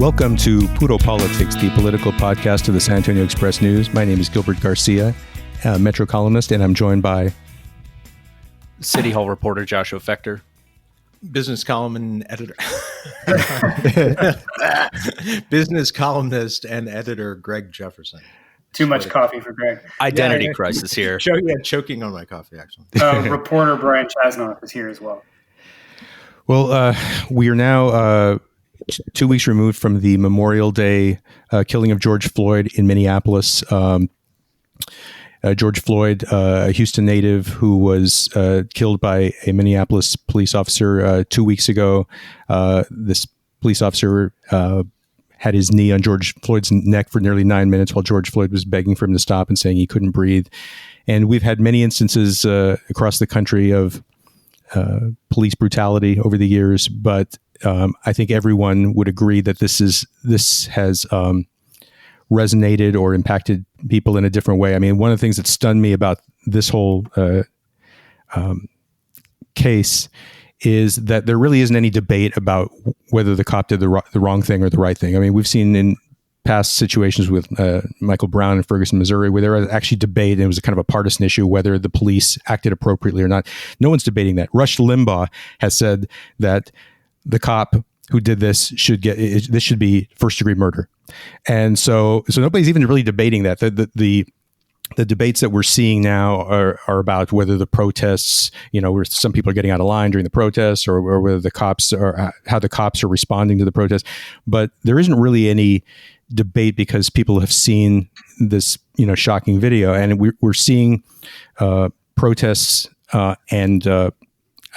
Welcome to Puro Politics, the political podcast of the San Antonio Express News. My name is Gilbert Garcia, Metro columnist, and I'm joined by City Hall reporter Joshua Fechter, business column and editor, business columnist and editor Greg Jefferson. Too much coffee for Greg. Identity crisis here. Choking on my coffee, actually. Reporter Brian Chasnoff is here as well. Well, we are now 2 weeks removed from the Memorial Day killing of George Floyd in Minneapolis. George Floyd, a Houston native who was killed by a Minneapolis police officer 2 weeks ago. This police officer had his knee on George Floyd's neck for nearly 9 minutes while George Floyd was begging for him to stop and saying he couldn't breathe. And we've had many instances across the country of police brutality over the years, but I think everyone would agree that this has resonated or impacted people in a different way. I mean, one of the things that stunned me about this whole case is that there really isn't any debate about whether the cop did the wrong thing or the right thing. I mean, we've seen in past situations with Michael Brown in Ferguson, Missouri, where there was actually debate, and it was a kind of a partisan issue whether the police acted appropriately or not. No one's debating that. Rush Limbaugh has said that the cop who did this should be first-degree murder, and so nobody's even really debating that. The debates that we're seeing now are about whether the protests, where some people are getting out of line during the protests, or whether the cops are how the cops are responding to the protests. But there isn't really any debate because people have seen this, shocking video, and we're seeing protests and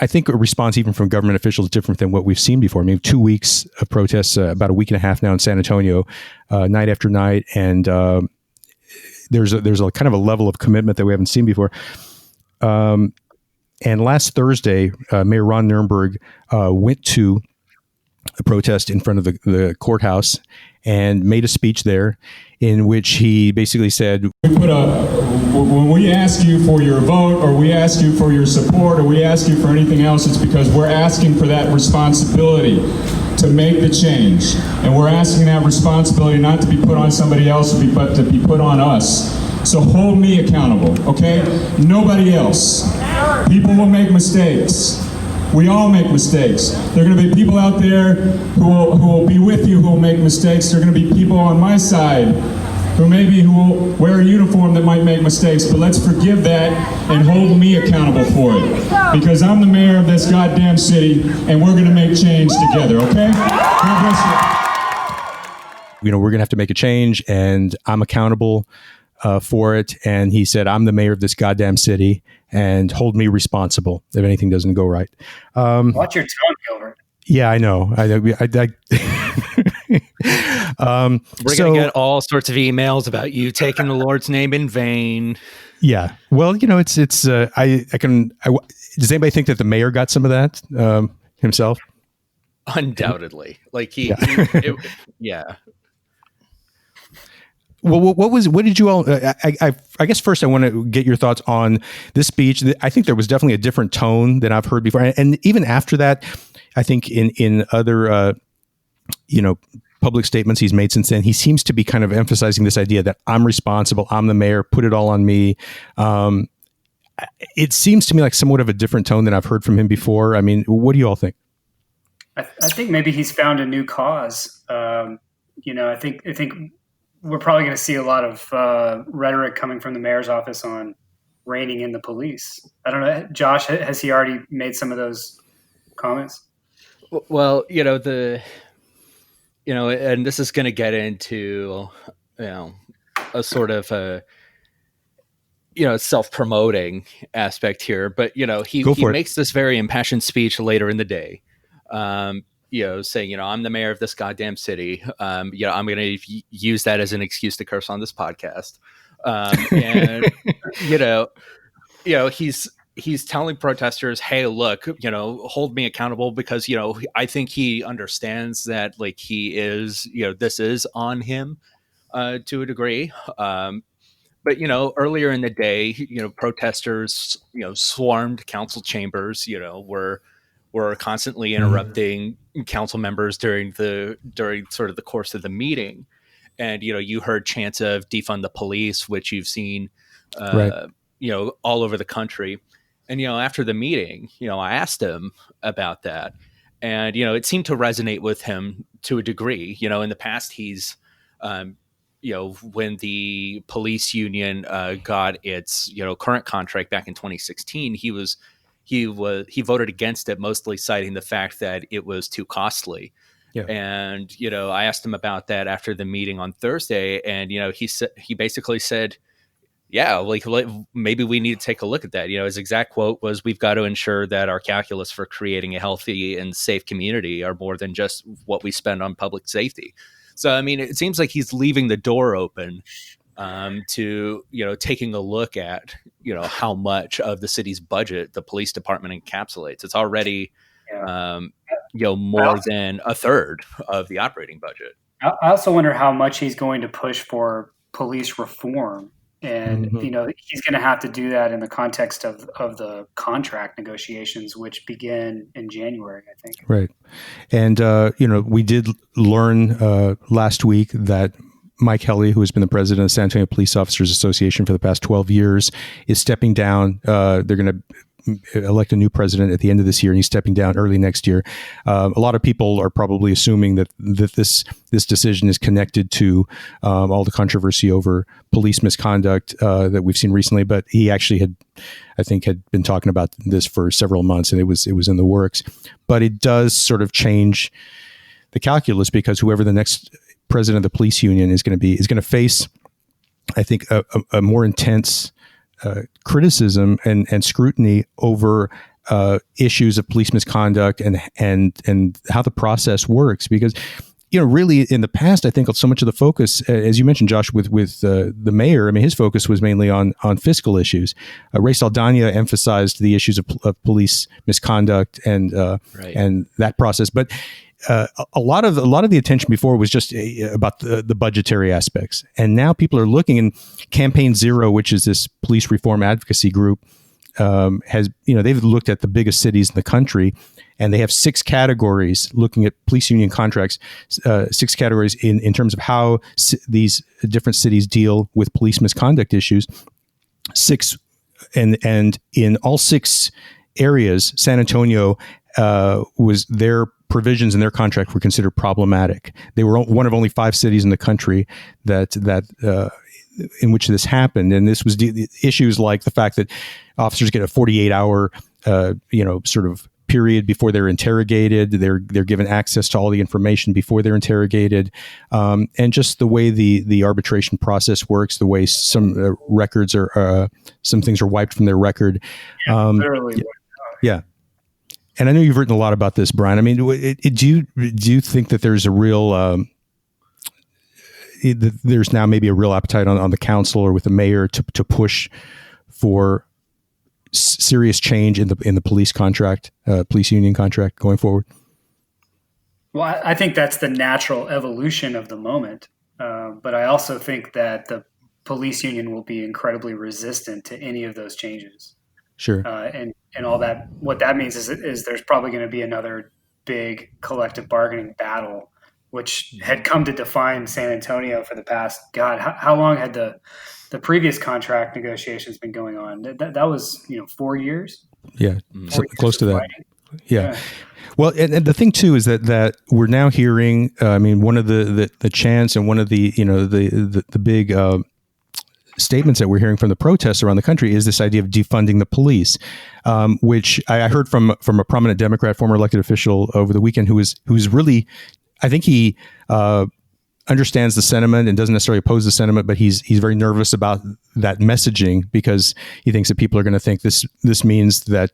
I think a response even from government officials is different than what we've seen before. I mean, 2 weeks of protests, about a week and a half now in San Antonio, night after night, and there's a kind of a level of commitment that we haven't seen before. And last Thursday, Mayor Ron Nirenberg went to a protest in front of the courthouse and made a speech there in which he basically said, when we ask you for your vote, or we ask you for your support, or we ask you for anything else, it's because we're asking for that responsibility to make the change. And we're asking that responsibility not to be put on somebody else, but to be put on us. So hold me accountable, okay? Nobody else. People will make mistakes. We all make mistakes. There are going to be people out there who will be with you who will make mistakes. There are going to be people on my side who will wear a uniform that might make mistakes, but let's forgive that and hold me accountable for it. Because I'm the mayor of this goddamn city, and we're going to make change together, okay? God bless you. We're going to have to make a change, and I'm accountable for it. And he said, I'm the mayor of this goddamn city, and hold me responsible if anything doesn't go right. Watch your tone, Gilbert. Yeah, I know. We're going to get all sorts of emails about you taking the Lord's name in vain. Yeah. Well, it's does anybody think that the mayor got some of that himself? Undoubtedly. Yeah. Well, what did you all, I guess first I want to get your thoughts on this speech. I think there was definitely a different tone than I've heard before. And even after that, I think in other, public statements he's made since then, he seems to be kind of emphasizing this idea that I'm responsible, I'm the mayor, put it all on me. It seems to me like somewhat of a different tone than I've heard from him before. I mean, what do you all think? I think maybe he's found a new cause. I think we're probably going to see a lot of rhetoric coming from the mayor's office on reining in the police. I don't know, Josh, has he already made some of those comments? Well, and this is going to get into, a sort of a, self-promoting aspect here, but, he makes this very impassioned speech later in the day, saying, I'm the mayor of this goddamn city. I'm going to use that as an excuse to curse on this podcast. And, he's telling protesters, hey, look, hold me accountable because, I think he understands that he is, this is on him to a degree. But, earlier in the day, protesters, swarmed council chambers, were were constantly interrupting council members during sort of the course of the meeting. And, you heard chants of defund the police, which you've seen, Right. All over the country. And, after the meeting, I asked him about that. And, it seemed to resonate with him to a degree. In the past, he's, when the police union got its, current contract back in 2016, he voted against it, mostly citing the fact that it was too costly. Yeah. And, I asked him about that after the meeting on Thursday. And, he basically said, yeah, like maybe we need to take a look at that. His exact quote was, "We've got to ensure that our calculus for creating a healthy and safe community are more than just what we spend on public safety." So, I mean, it seems like he's leaving the door open to, taking a look at, how much of the city's budget the police department encapsulates. It's already, more than a third of the operating budget. I also wonder how much he's going to push for police reform. And, he's going to have to do that in the context of the contract negotiations, which begin in January, I think. Right. And, we did learn last week that Mike Helly, who has been the president of the San Antonio Police Officers Association for the past 12 years, is stepping down. They're going to elect a new president at the end of this year, and he's stepping down early next year. A lot of people are probably assuming that this decision is connected to all the controversy over police misconduct that we've seen recently. But he actually had been talking about this for several months, and it was in the works. But it does sort of change the calculus, because whoever the next president of the police union is going to face, I think, a more intense criticism and scrutiny over issues of police misconduct and how the process works. Because, really in the past, I think so much of the focus, as you mentioned, Josh, with the mayor, I mean, his focus was mainly on fiscal issues. Ray Saldana emphasized the issues of police misconduct and that process. But a lot of the attention before was just about the budgetary aspects, and now people are looking. And Campaign Zero, which is this police reform advocacy group, has they've looked at the biggest cities in the country, and they have 6 categories looking at police union contracts. 6 categories in terms of how these different cities deal with police misconduct issues. 6 and in all 6 areas, San Antonio was their provisions in their contract were considered problematic. They were one of only 5 cities in the country that in which this happened, and this was issues like the fact that officers get a 48-hour, sort of period before they're interrogated. They're given access to all the information before they're interrogated, and just the way the arbitration process works, the way some records are, some things are wiped from their record. Literally. Yeah. And I know you've written a lot about this, Brian. I mean, do you think that there's a real there's now maybe a real appetite on the council or with the mayor to push for serious change in the police contract, police union contract going forward? Well, I think that's the natural evolution of the moment, but I also think that the police union will be incredibly resistant to any of those changes. Sure. And all that, what that means is there's probably going to be another big collective bargaining battle, which had come to define San Antonio for the past, how long had the previous contract negotiations been going on? That was, 4 years. Yeah. So close to that. Yeah. Well, and the thing too is that we're now hearing, one of the chants and one of the, the big, statements that we're hearing from the protests around the country is this idea of defunding the police, which I heard from a prominent Democrat, former elected official over the weekend, who's really, I think he understands the sentiment and doesn't necessarily oppose the sentiment, but he's very nervous about that messaging because he thinks that people are going to think this means that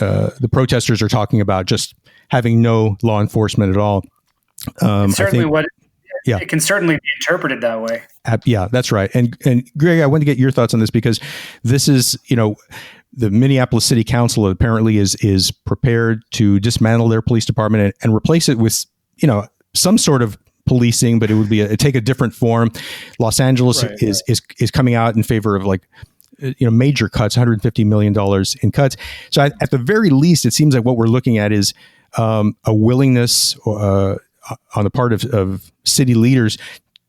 the protesters are talking about just having no law enforcement at all. It can certainly be interpreted that way. Yeah, that's right. And Greg, I want to get your thoughts on this because this is, the Minneapolis City Council apparently is prepared to dismantle their police department and replace it with, some sort of policing, but it would take a different form. Los Angeles is coming out in favor of major cuts, $150 million in cuts. So at the very least, it seems like what we're looking at is a willingness on the part of city leaders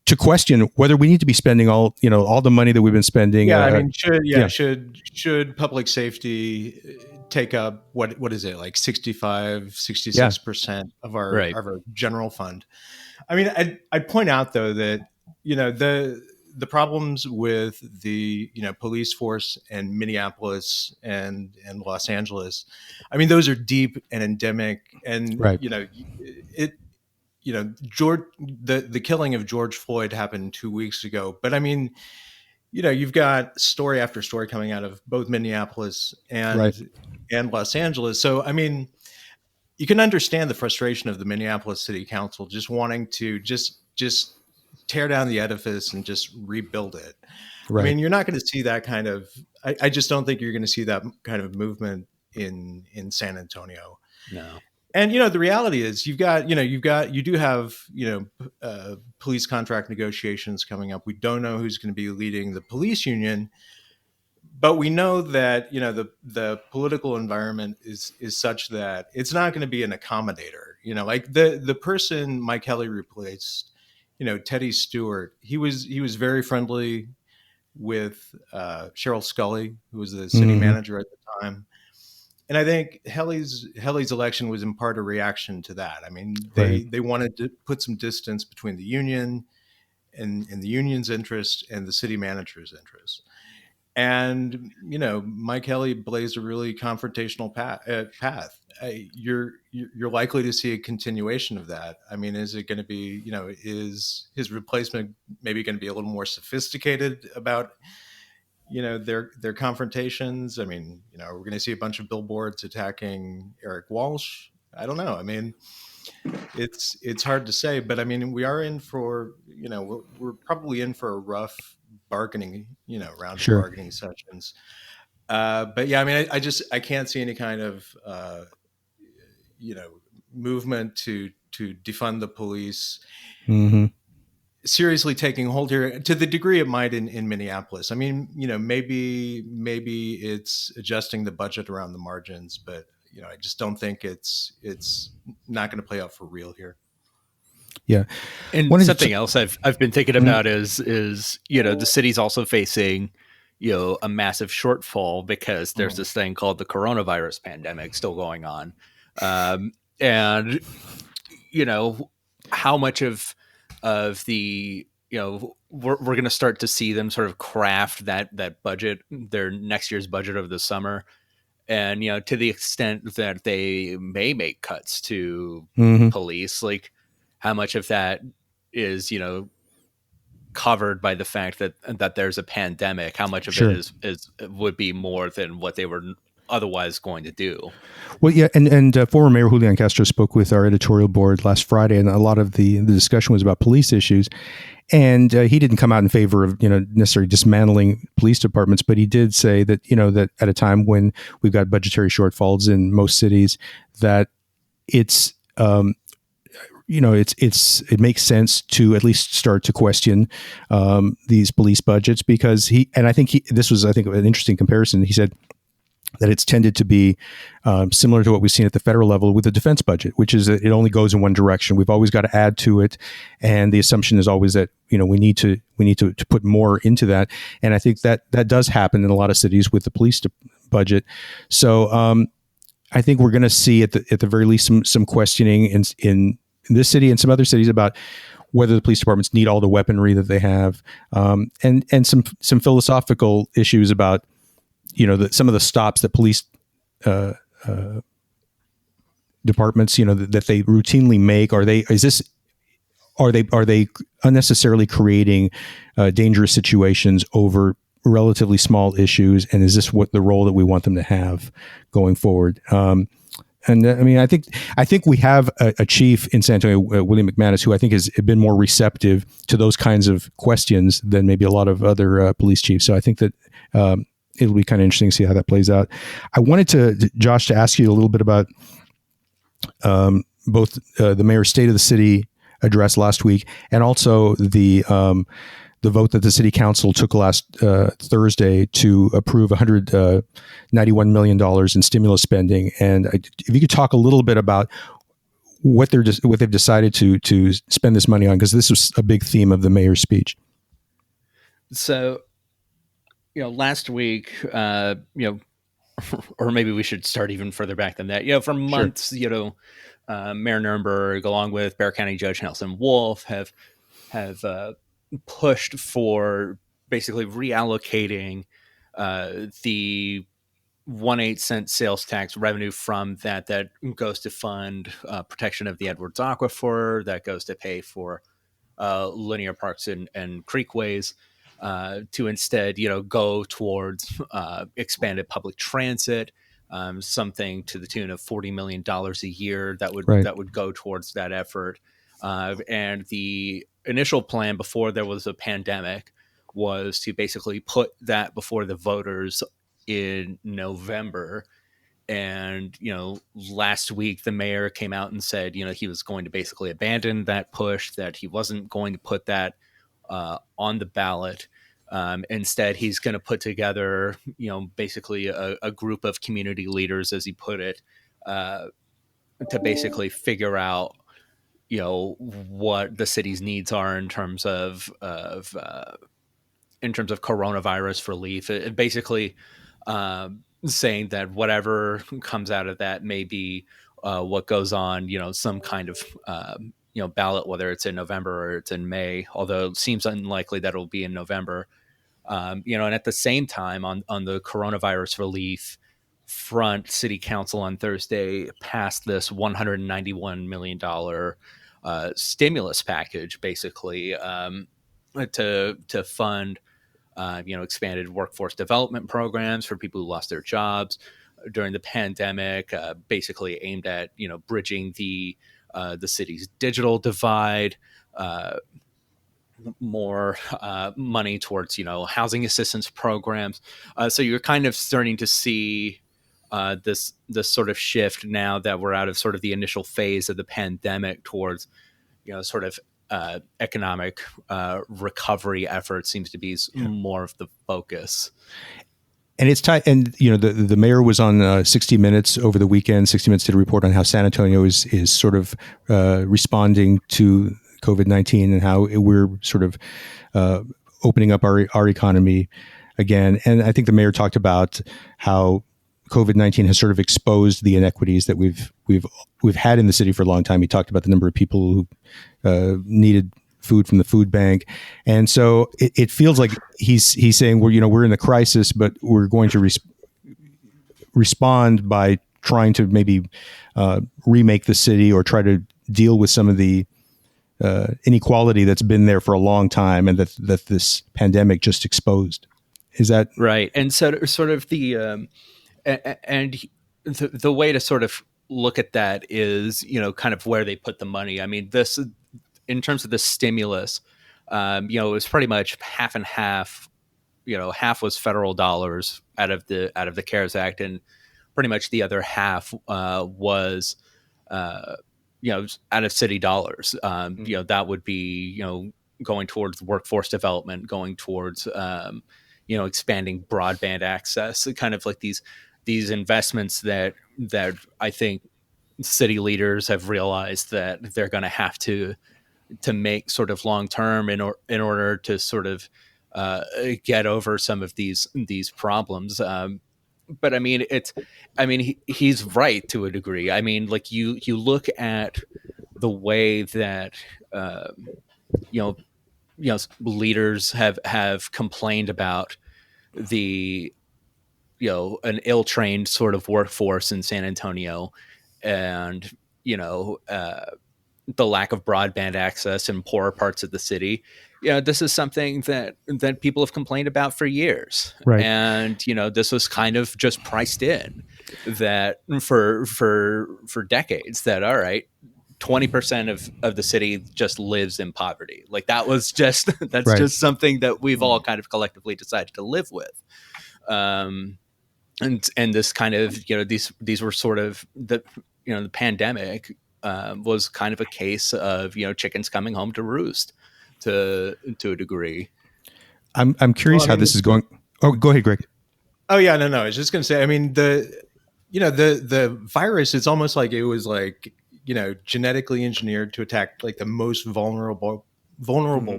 to question whether we need to be spending all the money that we've been spending. Yeah, I mean, should public safety take up what is it, like 66% of our general fund? I mean, I'd point out though that the problems with the police force in Minneapolis and Los Angeles, I mean, those are deep and endemic, and the killing of George Floyd happened 2 weeks ago, but I mean, you've got story after story coming out of both Minneapolis and Los Angeles. So, I mean, you can understand the frustration of the Minneapolis City Council just wanting to just tear down the edifice and just rebuild it. Right. I mean, you're not going to see that kind of. I just don't think you're going to see that kind of movement in San Antonio. No. And the reality is you do have police contract negotiations coming up. We don't know who's going to be leading the police union, but we know that the political environment is such that it's not going to be an accommodator. Like the person Mike Kelly replaced, Teddy Stewart, he was very friendly with Cheryl Scully, who was the city manager at the time. And I think Helly's election was in part a reaction to that. I mean, they wanted to put some distance between the union and the union's interest and the city manager's interest. And Mike Kelly blazed a really confrontational path. You're likely to see a continuation of that. I mean, is it going to be is his replacement maybe going to be a little more sophisticated about their confrontations? I mean, we're going to see a bunch of billboards attacking Eric Walsh. I don't know. I mean, it's hard to say, but I mean, we are in for we're probably in for a rough bargaining round of bargaining sessions. But yeah, I mean, I can't see any kind of movement to defund the police. Seriously taking hold here to the degree it might in Minneapolis. I mean, maybe it's adjusting the budget around the margins, but I just don't think it's not going to play out for real here. Yeah. And something else I've been thinking about is the city's also facing a massive shortfall because there's this thing called the coronavirus pandemic still going on. And how much of the we're going to start to see them sort of craft that budget, their next year's budget over the summer, and to the extent that they may make cuts to police, like how much of that is covered by the fact that there's a pandemic, how much of it is would be more than what they were otherwise going to do. Well, yeah, and former Mayor Julian Castro spoke with our editorial board last Friday, and a lot of the discussion was about police issues. And he didn't come out in favor of necessarily dismantling police departments, but he did say that that at a time when we've got budgetary shortfalls in most cities, that it makes sense to at least start to question these police budgets, because this was an interesting comparison. He said that it's tended to be similar to what we've seen at the federal level with the defense budget, which is that it only goes in one direction. We've always got to add to it, and the assumption is always that we need to put more into that. And I think that does happen in a lot of cities with the police budget. So I think we're going to see at the very least some questioning in this city and some other cities about whether the police departments need all the weaponry that they have, and some philosophical issues about some of the stops that police departments that they routinely make. Are they unnecessarily creating dangerous situations over relatively small issues, and is this what the role that we want them to have going forward? And I mean, I think we have a chief in San Antonio, William McManus, who I think has been more receptive to those kinds of questions than maybe a lot of other police chiefs. So I think that it'll be kind of interesting to see how that plays out. I wanted Josh, to ask you a little bit about both the mayor's State of the City address last week, and also the the vote that the city council took last Thursday to approve $191 million in stimulus spending. And if you could talk a little bit about what they've decided to spend this money on, because this was a big theme of the mayor's speech. So, last week, or maybe we should start even further back than that. For months, sure. Mayor Nurnberg, along with Bexar County Judge Nelson Wolff, have pushed for basically reallocating the 1/8 cent sales tax revenue from that goes to fund protection of the Edwards Aquifer, that goes to pay for linear parks and creekways, to instead, go towards expanded public transit, something to the tune of $40 million a year that would go towards that effort. And the initial plan before there was a pandemic was to basically put that before the voters in November. And, last week the mayor came out and said, he was going to basically abandon that push, that he wasn't going to put that on the ballot. Instead, he's going to put together, basically a group of community leaders, as he put it, to basically figure out, what the city's needs are in terms of coronavirus relief. It basically saying that whatever comes out of that may be what goes on, some kind of ballot, whether it's in November or it's in May, although it seems unlikely that it'll be in November. And at the same time, on the coronavirus relief front, City Council on Thursday passed this $191 million stimulus package, basically to fund expanded workforce development programs for people who lost their jobs during the pandemic, basically aimed at bridging the city's digital divide. More money towards housing assistance programs. So you're kind of starting to see this sort of shift now that we're out of sort of the initial phase of the pandemic towards sort of economic recovery efforts seems to be more of the focus. And it's tight. And the mayor was on 60 Minutes over the weekend. 60 Minutes did a report on how San Antonio is sort of responding to COVID-19 and how we're sort of opening up our economy again. And I think the mayor talked about how COVID-19 has sort of exposed the inequities that we've had in the city for a long time. He talked about the number of people who needed food from the food bank, and so it feels like he's saying we're in a crisis, but we're going to respond by trying to maybe remake the city or try to deal with some of the inequality that's been there for a long time, and that this pandemic just exposed. Is that right? And so sort of the the way to sort of look at that is, kind of where they put the money. I mean, this, in terms of the stimulus, it was pretty much half and half. Half was federal dollars out of the CARES Act, and pretty much the other half was out of city dollars. That would be going towards workforce development, going towards expanding broadband access, kind of like these investments that I think city leaders have realized that they're going to have to make sort of long term in order to sort of get over some of these problems. But I mean, he's right to a degree. I mean, like you look at the way that leaders have complained about the an ill-trained sort of workforce in San Antonio, and the lack of broadband access in poorer parts of the city. This is something that people have complained about for years. Right. And, this was kind of just priced in that for decades, that, all right, 20% of the city just lives in poverty. Like that was just, that's right. Just something that we've all kind of collectively decided to live with. And this kind of, these were sort of the pandemic was kind of a case of, chickens coming home to roost to a degree. I'm curious how this is going. Oh, go ahead, Greg. Oh yeah, no. I was just going to say, I mean, the virus, it's almost like it was like, genetically engineered to attack like the most vulnerable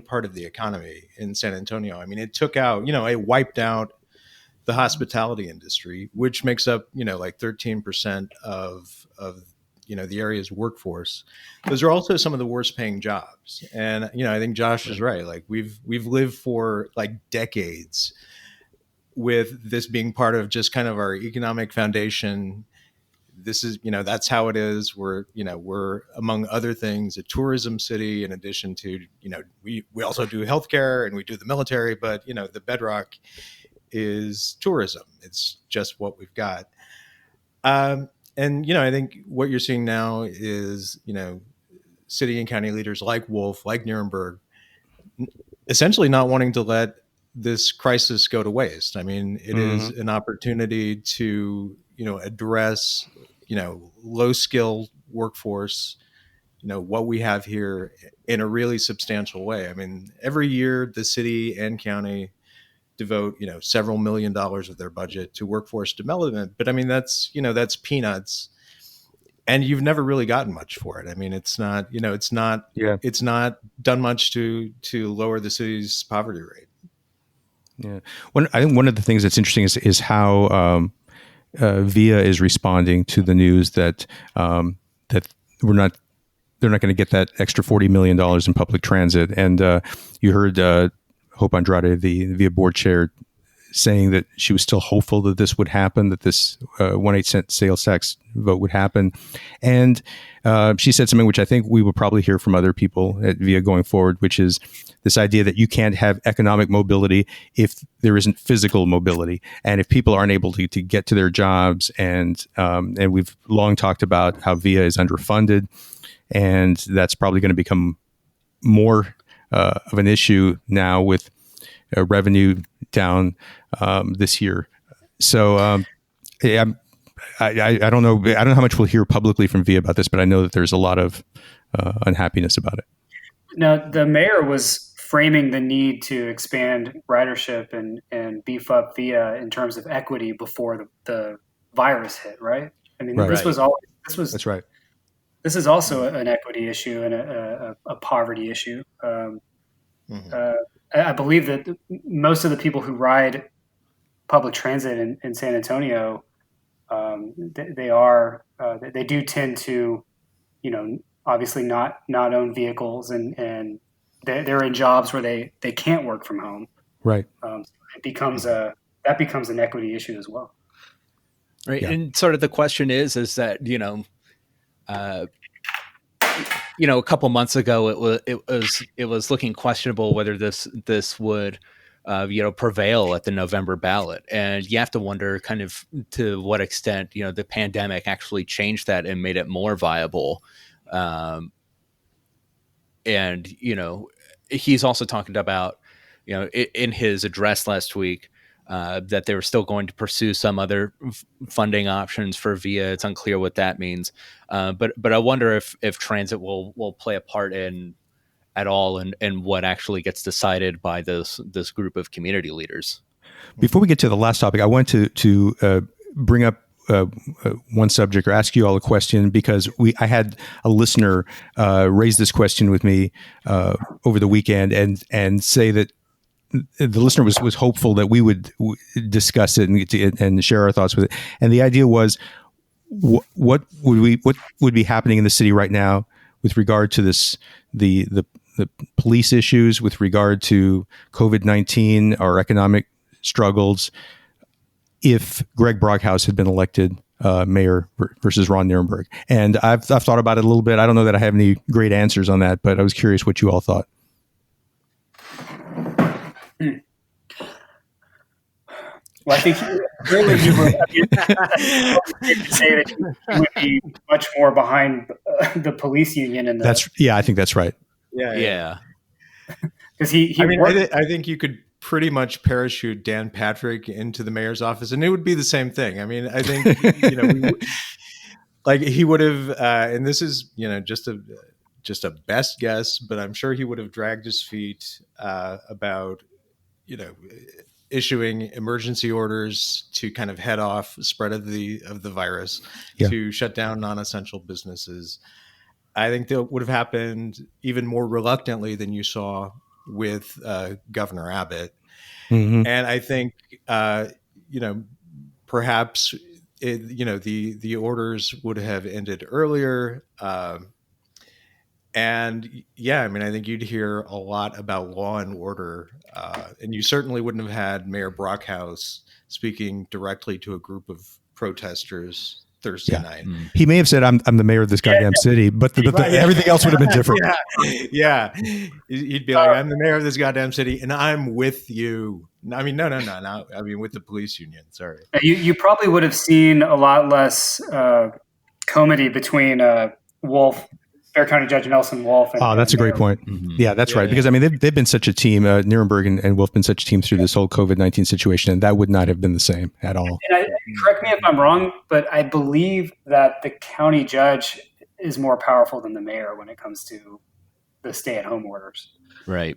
part of the economy in San Antonio. I mean, it took out, it wiped out the hospitality industry, which makes up, like 13% of the area's workforce. Those are also some of the worst paying jobs. And, I think Josh is right. Like we've lived for like decades with this being part of just kind of our economic foundation. This is, that's how it is. We're among other things, a tourism city, in addition to, we also do healthcare and we do the military, but, the bedrock is tourism. It's just what we've got. And, I think what you're seeing now is, city and county leaders like Wolf, like Nuremberg, essentially not wanting to let this crisis go to waste. I mean, it is an opportunity to, address, low skill workforce, what we have here in a really substantial way. I mean, every year the city and county devote, several $1 million of their budget to workforce development. But I mean, that's peanuts. And you've never really gotten much for it. I mean, it's not done much to lower the city's poverty rate. Yeah. I think one of the things that's interesting is how VIA is responding to the news that that they're not going to get that extra $40 million in public transit. And you heard Hope Andrade, the VIA board chair, saying that she was still hopeful that this would happen, that this 1/8 sales tax vote would happen. And she said something which I think we will probably hear from other people at VIA going forward, which is this idea that you can't have economic mobility if there isn't physical mobility. And if people aren't able to get to their jobs, and we've long talked about how VIA is underfunded, and that's probably going to become more of an issue now with revenue down this year. So I don't know. I don't know how much we'll hear publicly from VIA about this, but I know that there's a lot of unhappiness about it. Now, the mayor was framing the need to expand ridership and beef up VIA in terms of equity before the virus hit, right? I mean, right. That's right. This is also an equity issue and a poverty issue. I believe that most of the people who ride public transit in San Antonio, they do tend to, obviously not own vehicles, and they're in jobs where they can't work from home. Right. It becomes an equity issue as well. Right. Yeah. And sort of the question is that, a couple months ago, it was looking questionable whether this would, prevail at the November ballot, and you have to wonder kind of to what extent the pandemic actually changed that and made it more viable. And he's also talking about in his address last week that they were still going to pursue some other funding options for VIA. It's unclear what that means. But I wonder if transit will play a part at all in what actually gets decided by this group of community leaders. Before we get to the last topic, I want to bring up one subject, or ask you all a question, because I had a listener raise this question with me over the weekend and say that the listener was hopeful that we would discuss it and share our thoughts with it. And the idea was, what would be happening in the city right now with regard to the police issues, with regard to COVID-19, our economic struggles, if Greg Broghouse had been elected mayor versus Ron Nuremberg. And I've thought about it a little bit. I don't know that I have any great answers on that, but I was curious what you all thought. Well, I think clearly you would say that you would be much more behind the police union. And I think that's right. Yeah. Because I think you could pretty much parachute Dan Patrick into the mayor's office, and it would be the same thing. I mean, I think he would have, and this is just a best guess, but I'm sure he would have dragged his feet about issuing emergency orders to kind of head off spread of the virus, to shut down non-essential businesses. I think that would have happened even more reluctantly than you saw with Governor Abbott. Mm-hmm. And I think, perhaps, the orders would have ended earlier. And I think you'd hear a lot about law and order. And you certainly wouldn't have had Mayor Brockhouse speaking directly to a group of protesters Thursday night. He may have said, I'm the mayor of this goddamn city, but everything else would have been different. He'd be like, I'm the mayor of this goddamn city and I'm with you. I mean, no. I mean, with the police union. Sorry. You probably would have seen a lot less comedy between Wolf, Fair County Judge Nelson Wolf. That's a great point. Mm-hmm. Yeah, that's right. Because I mean, they've been such a team. Nuremberg and Wolf been such a team through this whole COVID-19 situation, and that would not have been the same at all. And correct me if I'm wrong, but I believe that the county judge is more powerful than the mayor when it comes to the stay-at-home orders. Right.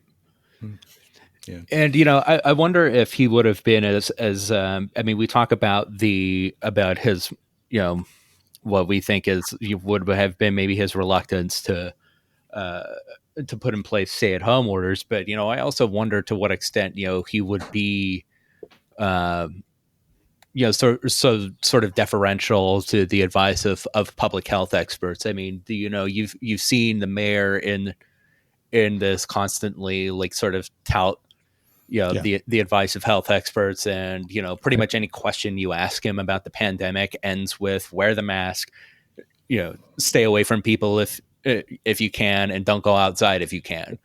Yeah. And I wonder if he would have been as we talk about his what we think would have been maybe his reluctance to put in place stay-at-home orders, but I also wonder to what extent he would be sort of deferential to the advice of public health experts. I mean, you've seen the mayor in this constantly like sort of tout the advice of health experts, and pretty much any question you ask him about the pandemic ends with wear the mask, stay away from people if you can, and don't go outside if you can,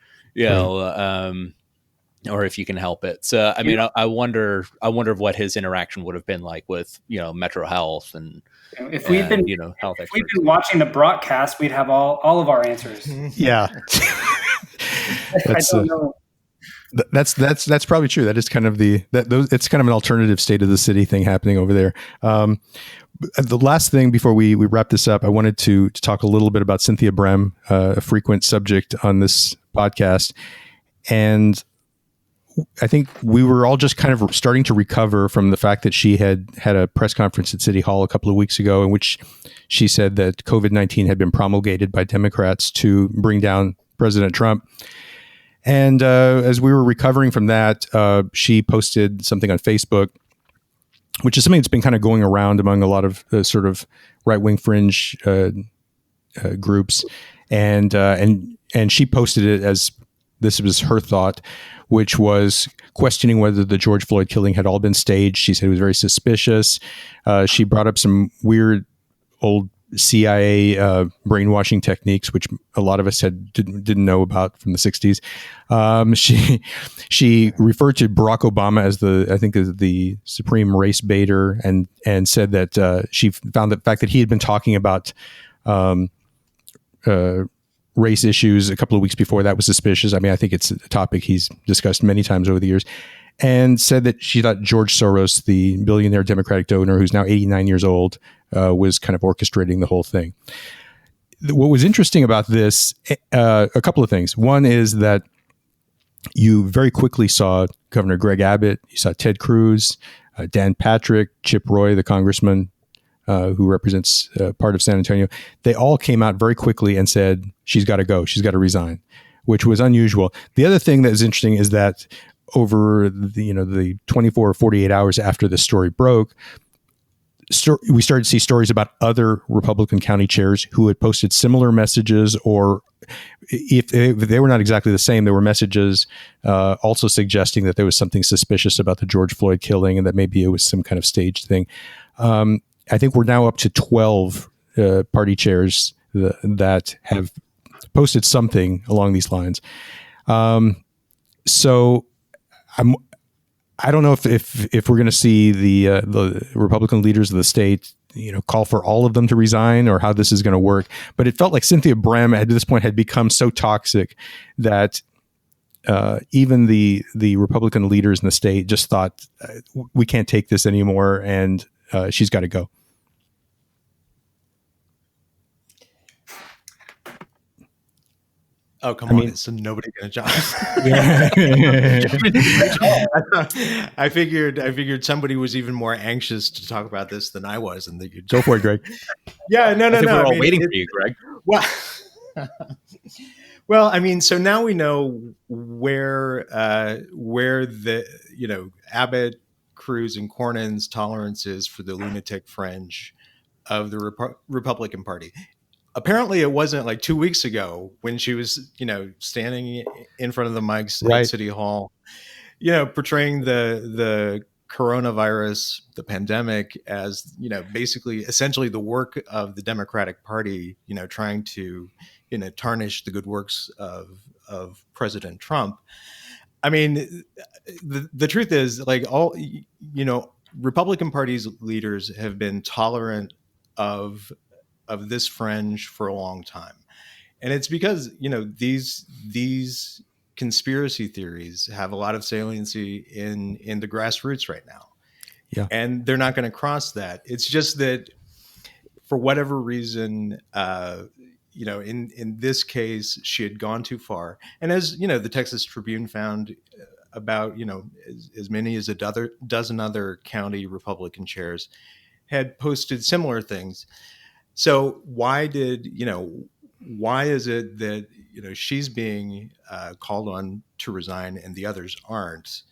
or if you can help it. So I mean, I wonder what his interaction would have been like with Metro Health and if we've been health experts. If we've been watching the broadcast, we'd have all of our answers. Yeah. I don't know. That's probably true. That is kind of it's kind of an alternative state of the city thing happening over there. The last thing before we wrap this up, I wanted to talk a little bit about Cynthia Bream, a frequent subject on this podcast. And I think we were all just kind of starting to recover from the fact that she had a press conference at City Hall a couple of weeks ago in which she said that COVID-19 had been promulgated by Democrats to bring down President Trump. And as we were recovering from that, she posted something on Facebook, which is something that's been kind of going around among a lot of sort of right-wing fringe groups. And she posted it as this was her thought, which was questioning whether the George Floyd killing had all been staged. She said it was very suspicious. She brought up some weird old CIA brainwashing techniques, which a lot of us didn't know about from the 60s. She referred to Barack Obama as the supreme race baiter, and said that she found the fact that he had been talking about race issues a couple of weeks before that was suspicious. I mean, I think it's a topic he's discussed many times over the years. And said that she thought George Soros, the billionaire Democratic donor who's now 89 years old, was kind of orchestrating the whole thing. What was interesting about this, a couple of things. One is that you very quickly saw Governor Greg Abbott, you saw Ted Cruz, Dan Patrick, Chip Roy, the congressman who represents part of San Antonio. They all came out very quickly and said, she's got to go, she's got to resign, which was unusual. The other thing that is interesting is that over the 24 or 48 hours after the story broke, we started to see stories about other Republican county chairs who had posted similar messages, or if they were not exactly the same, there were messages also suggesting that there was something suspicious about the George Floyd killing and that maybe it was some kind of staged thing. I think we're now up to 12 party chairs that have posted something along these lines. So I don't know if we're going to see the Republican leaders of the state, call for all of them to resign, or how this is going to work. But it felt like Cynthia Bream at this point had become so toxic that even the Republican leaders in the state just thought, we can't take this anymore, and she's got to go. Oh, come on. It's nobody going to job. I figured somebody was even more anxious to talk about this than I was. And that you'd go for it, Greg. Yeah, no. We're all waiting for you, Greg. Well, I mean, so now we know where the, Abbott, Cruz, and Cornyn's tolerance is for the lunatic fringe of the Republican Party. Apparently it wasn't like 2 weeks ago when she was, standing in front of the mics at City Hall, portraying the coronavirus, the pandemic as, basically essentially the work of the Democratic Party, trying to, tarnish the good works of President Trump. I mean, the truth is, like, Republican Party's leaders have been tolerant of this fringe for a long time. And it's because, these conspiracy theories have a lot of saliency in the grassroots right now. Yeah. And they're not going to cross that. It's just that for whatever reason, in this case, she had gone too far. And as, the Texas Tribune found, about, as many as a dozen other county Republican chairs had posted similar things. So why is it that, she's being called on to resign and the others aren't?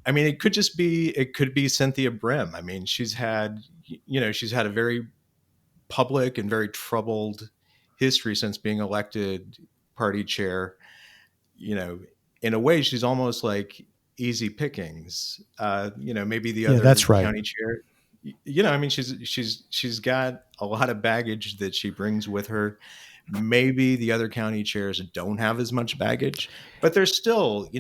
I mean, it could be Cynthia Bream. I mean, she's had a very public and very troubled history since being elected party chair. In a way, she's almost like easy pickings. Maybe the other county chair. I mean, she's got a lot of baggage that she brings with her. Maybe the other county chairs don't have as much baggage, but they're still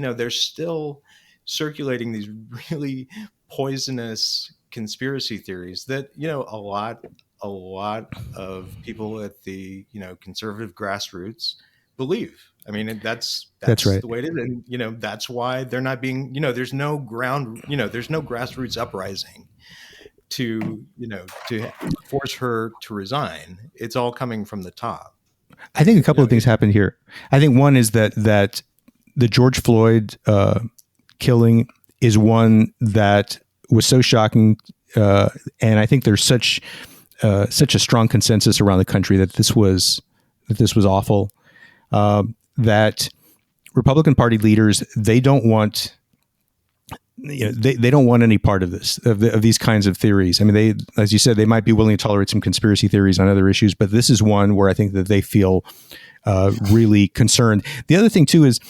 circulating these really poisonous conspiracy theories that, a lot of people at the, conservative grassroots believe. I mean, that's right. The way it is. And, that's why they're not being, there's no grassroots uprising to force her to resign. It's all coming from the top. I think a couple of things happened here. I think one is that the George Floyd killing is one that was so shocking, and I think there's such a strong consensus around the country that this was awful. That Republican Party leaders, they don't want. They don't want any part of this, of these kinds of theories. I mean, they, as you said, they might be willing to tolerate some conspiracy theories on other issues, but this is one where I think that they feel really concerned. The other thing too is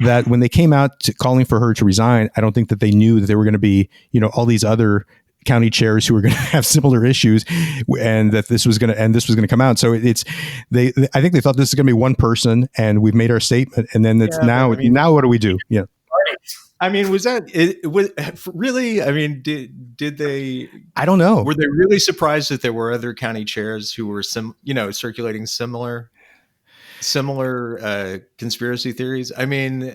that when they came out calling for her to resign, I don't think that they knew that there were going to be, all these other county chairs who were going to have similar issues, and that this was going to come out. So I think they thought this is going to be one person, and we've made our statement, and then now what do we do? Yeah. I mean, was that it? Was really? I mean, did they? I don't know. Were they really surprised that there were other county chairs who were circulating similar conspiracy theories? I mean,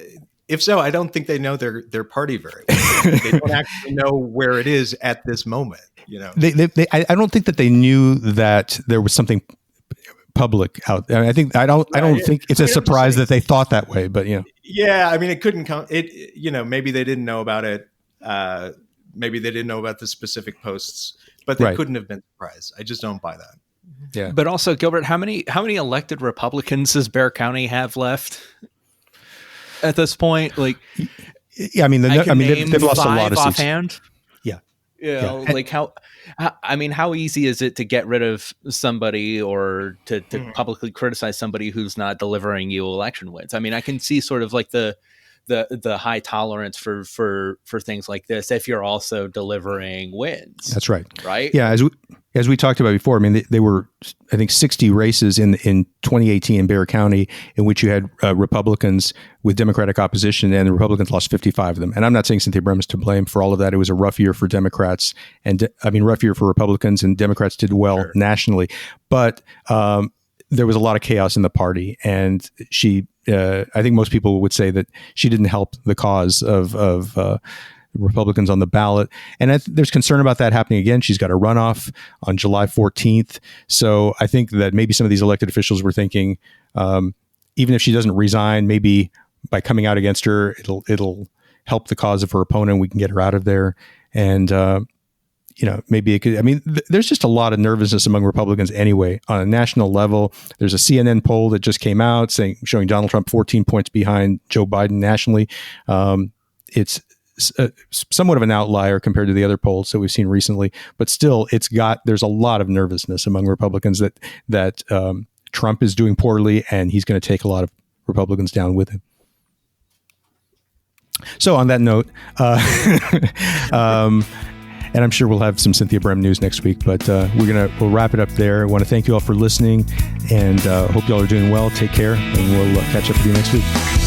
if so, I don't think they know their party very well. They don't actually know where it is at this moment. I don't think that they knew that there was something public out there. I don't think it's a surprise that they thought that way, but Yeah, I mean, it couldn't come. Maybe they didn't know about it. Maybe they didn't know about the specific posts, but they couldn't have been surprised. I just don't buy that. Yeah. But also, Gilbert, how many elected Republicans does Bexar County have left at this point? Like, yeah, I mean, they've lost a lot of seats. Offhand. Like how easy is it to get rid of somebody or to publicly criticize somebody who's not delivering you election wins? I mean, I can see sort of like the high tolerance for things like this if you're also delivering wins. That's right. Right. Yeah. As we talked about before, I mean, they were, I think, 60 races in 2018 in Bexar County in which you had Republicans with Democratic opposition, and the Republicans lost 55 of them. And I'm not saying Cynthia Bream is to blame for all of that. It was a rough year for Democrats, and rough year for Republicans, and Democrats did well nationally. But there was a lot of chaos in the party, and she, I think most people would say that she didn't help the cause of Republicans on the ballot. And there's concern about that happening again. She's got a runoff on July 14th. So I think that maybe some of these elected officials were thinking, even if she doesn't resign, maybe by coming out against her, it'll help the cause of her opponent. We can get her out of there. And, maybe it could, there's just a lot of nervousness among Republicans anyway, on a national level. There's a CNN poll that just came out showing Donald Trump 14 points behind Joe Biden nationally. It's somewhat of an outlier compared to the other polls that we've seen recently, but still there's a lot of nervousness among Republicans that Trump is doing poorly and he's going to take a lot of Republicans down with him. So on that note, and I'm sure we'll have some Cynthia Bream news next week, but we'll wrap it up there. I want to thank you all for listening, and hope you all are doing well. Take care, and we'll catch up with you next week.